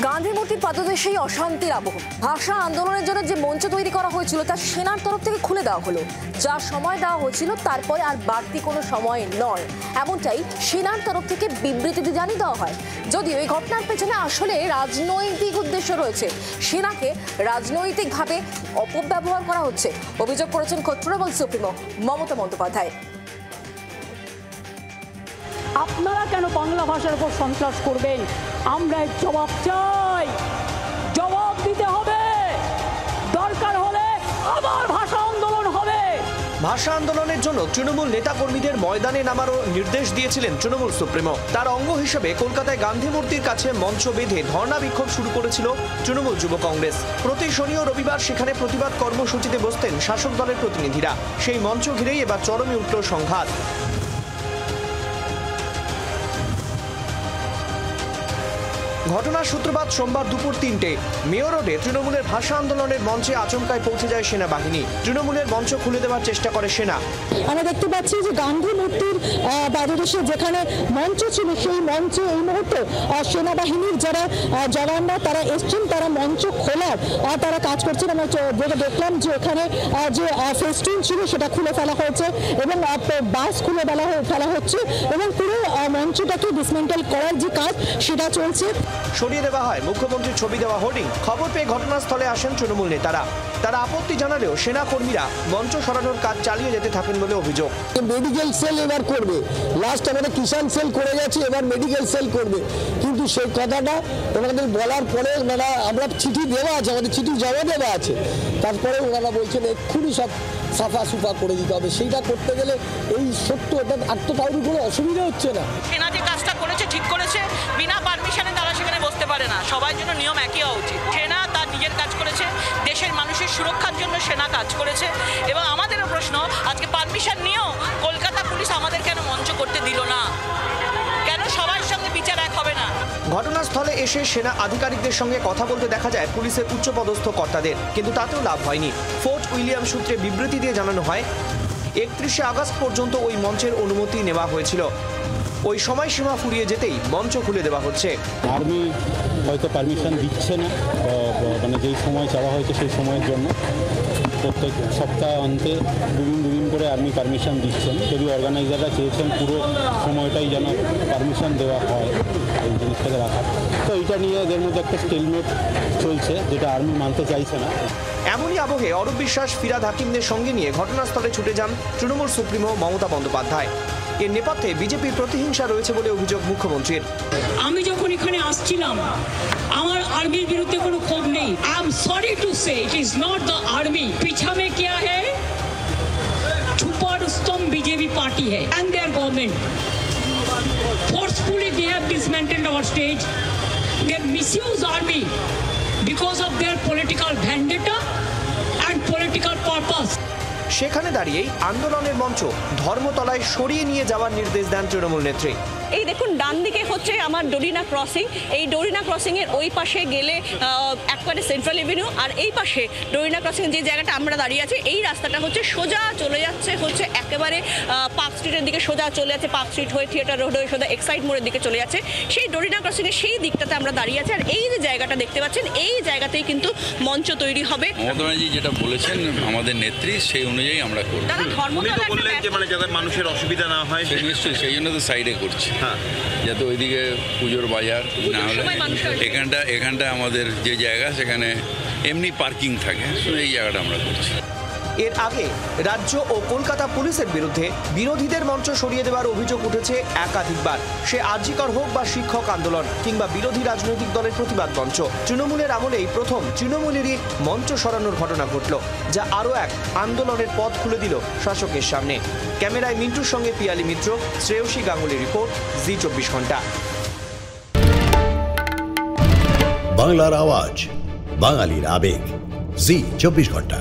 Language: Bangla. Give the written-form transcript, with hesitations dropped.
গান্ধী মূর্তির পাদদেশেই অশান্তির আবহ। ভাষা আন্দোলনের জন্য যে মঞ্চ তৈরি করা হয়েছিল তা সেনার তরফ থেকে খুলে দেওয়া হলো। যা সময় দেওয়া হয়েছিল তারপরে আর বাড়তি কোনো সময় নয়, এমনটাই সেনার তরফ থেকে বিবৃতিতে জানিয়ে দেওয়া হয়। যদিও এই ঘটনার পেছনে আসলে রাজনৈতিক উদ্দেশ্য রয়েছে, সেনাকে রাজনৈতিকভাবে অপব্যবহার করা হচ্ছে, অভিযোগ করেছেন তৃণমূল সুপ্রিমো মমতা বন্দ্যোপাধ্যায়। আপনারা কেন বাংলা ভাষার উপর সন্ত্রাস করবেন? আমরা জবাব চাই, জবাব দিতে হবে। দরকার হলে আবার ভাষা আন্দোলন হবে। ভাষা আন্দোলনের জন্য তৃণমূল নেতাকর্মীদের ময়দানে নামারও নির্দেশ দিয়েছিলেন তৃণমূল সুপ্রিমো। তার অঙ্গ হিসেবে কলকাতায় গান্ধী মূর্তির কাছে মঞ্চ বেঁধে ধর্ণা বিক্ষোভ শুরু করেছিল তৃণমূল যুব কংগ্রেস। প্রতি শনি ও রবিবার সেখানে প্রতিবাদ কর্মসূচিতে বসতেন শাসক দলের প্রতিনিধিরা। সেই মঞ্চ ঘিরেই এবার চরমে উঠল সংঘাত। ঘটনার সূত্রপাত সোমবার দুপুর ৩টে মেয়র রোডে তৃণমূলের ভাষা আন্দোলনের মঞ্চে আচমকায় পৌঁছে যায় সেনাবাহিনী। তৃণমূলের মঞ্চ খুলে দেওয়ার চেষ্টা করে সেনা। আমরা দেখতে পাচ্ছি যে গান্ধী মূর্তির পাদদেশে যেখানে মঞ্চ ছিল সেই মঞ্চে এই মুহূর্তে সেনাবাহিনীর যারা জওয়ানরা তারা এসছেন, তারা মঞ্চ খোলার তারা কাজ করছেন। আমরা দেখলাম যে এখানে যে ফেস্টুন ছিল সেটা খুলে ফেলা হয়েছে এবং বাস খুলে ফেলা হচ্ছে এবং পুরো মঞ্চটাকে ডিসমেন্টেল করার যে কাজ সেটা চলছে। সরিয়ে দেওয়া হয় মুখ্যমন্ত্রীর ছবি দেওয়া হোর্ডিং। খবর পেয়ে ঘটনাস্থলে আসেন তৃণমূল নেতারা। তারা আপত্তি জানালেও সেনা কর্মীরা মঞ্চ সরানোর কাজ চালিয়ে যেতে থাকেন বলে অভিযোগ। মেডিকেল সেল এবার করবে, লাস্ট আমাদের কিষাণ সেল করে গেছে, এবার মেডিকেল সেল করবে। কিন্তু সেই কথাটা ওনাদের বলার পরে ওনারা, আমরা চিঠি দেওয়া আছে, আমাদের চিঠি জমা দেওয়া আছে, তারপরে ওনারা বলছেন এক্ষুনি সব সাফা সুফা করে দিতে হবে। সেইটা করতে গেলে এই সত্য এটা আত্মকাউরি কোনো অসুবিধা হচ্ছে না। সেনা যে কাজটা করেছে ঠিক করেছে, বিনা পারমিশনে তারা সেখানে বসতে পারে না। সবার জন্য নিয়ম একই হওয়া উচিত। সেনা তার নিজের কাজ করেছে, দেশের মানুষের সুরক্ষার জন্য সেনা কাজ করেছে। এবং আমাদেরও প্রশ্ন, আজকে পারমিশন নিয়েও কলকাতা পুলিশ আমাদের কেন মঞ্চ করতে দিল না? কেন সবার সঙ্গে বিচার এক হবে না? ঘটনাস্থলে এসে সেনা আধিকারিকদের সঙ্গে কথা বলতে দেখা যায় পুলিশের উচ্চপদস্থ কর্তাদের, কিন্তু তাতেও লাভ হয়নি। ফোর্ট উইলিয়াম সূত্রে বিবৃতি দিয়ে জানানো হয় ৩১শে আগস্ট পর্যন্ত ওই মঞ্চের অনুমতি নেওয়া হয়েছিল। ওই সময়সীমা ফুরিয়ে যেতেই মঞ্চ খুলে দেওয়া হচ্ছে। আর্মি হয়তো পারমিশন দিচ্ছে না, মানে যেই সময় চাওয়া হয়েছে সেই সময়ের জন্য প্রত্যেক সপ্তাহ অন্তে দুদিন করে আর্মি পারমিশন দিচ্ছেন। যদি অর্গানাইজাররা চেয়েছেন পুরো সময়টাই যেন পারমিশন দেওয়া হয় এই জিনিসটাকে রাখার, তো এইটা নিয়ে এদের মধ্যে একটা স্টেলমেট চলছে, যেটা আর্মি মানতে চাইছে না। এমনই আবহে অরূপ বিশ্বাস, ফিরাদ হাকিমদের সঙ্গে নিয়ে ঘটনাস্থলে ছুটে যান তৃণমূল সুপ্রিমো মমতা বন্দ্যোপাধ্যায়। এর নেপথ্যে বিজেপির প্রতিহিংসা রয়েছে বলে অভিযোগ মুখ্যমন্ত্রীর। আমি যখন এখানে আসছিলাম আমার আর্মির বিরুদ্ধে কোনো ক্ষোভ নেই। I am sorry to say it is not the army. পিছা में क्या है? छुपा रुस्तम बीजेपी पार्टी है and their government. Forcefully they have dismantled our stage. They misuse army because of their political vendetta and political purpose. সেখানে দাঁড়িয়েই আন্দোলনের মঞ্চ ধর্মতলায় সরিয়ে নিয়ে যাওয়ার নির্দেশ দেন তৃণমূল নেত্রী। এই দেখুন, ডান দিকে হচ্ছে আমার ডোরিনা ক্রসিং। এই ডোরিনা ক্রসিং এর ওই পাশে গেলে একবারে সেন্ট্রাল এভিনিউ, আর এই পাশে ডোরিনা ক্রসিং যে জায়গাটা আমরা দাঁড়িয়ে আছি এই রাস্তাটা হচ্ছে সোজা চলে যাচ্ছে হচ্ছে একেবারে পার্ক স্ট্রিটের দিকে সোজা চলে যাচ্ছে, পার্ক স্ট্রিট হয়ে থিয়েটার রোড হয়ে সোজা এক্সাইড মোড়ের দিকে চলে যাচ্ছে। সেই ডোরিনা ক্রসিং এর সেই দিকটাতে আমরা দাঁড়িয়ে আছি। আর এই যে জায়গাটা দেখতে পাচ্ছেন এই জায়গাতেই কিন্তু মঞ্চ তৈরি হবে। মমতা ব্যানার্জি যেটা বলেছেন আমাদের নেত্রী, সেই অনুযায়ী আমরা করব। মানে যাতে মানুষের অসুবিধা না হয় নিশ্চয়ই, সেই জন্য তো সাইডে করছি। হ্যাঁ, যাতে ওইদিকে পুজোর বাজার না হলে এখানটা আমাদের যে জায়গা সেখানে এমনি পার্কিং থাকে, এই জায়গাটা আমরা করছি। এর আগে রাজ্য ও কলকাতা পুলিশের বিরুদ্ধে বিরোধীদের মঞ্চ সরিয়ে দেওয়ার অভিযোগ উঠেছে একাধিকবার। সে আরজিকর হোক বা শিক্ষক আন্দোলন কিংবা বিরোধী রাজনৈতিক দলের প্রতিবাদ মঞ্চ, তৃণমূলের আমলেই প্রথম তৃণমূলেরই মঞ্চ সরানোর ঘটনা ঘটল, যা আরও এক আন্দোলনের পথ খুলে দিল শাসকের সামনে। ক্যামেরায় মিন্টুর সঙ্গে পিয়ালি মিত্র, শ্রেয়সী গাঙ্গুলি রিপোর্ট, জি ২৪ ঘন্টা। বাংলার আওয়াজ, বাঙালির আবেগ, জি ২৪ ঘন্টা।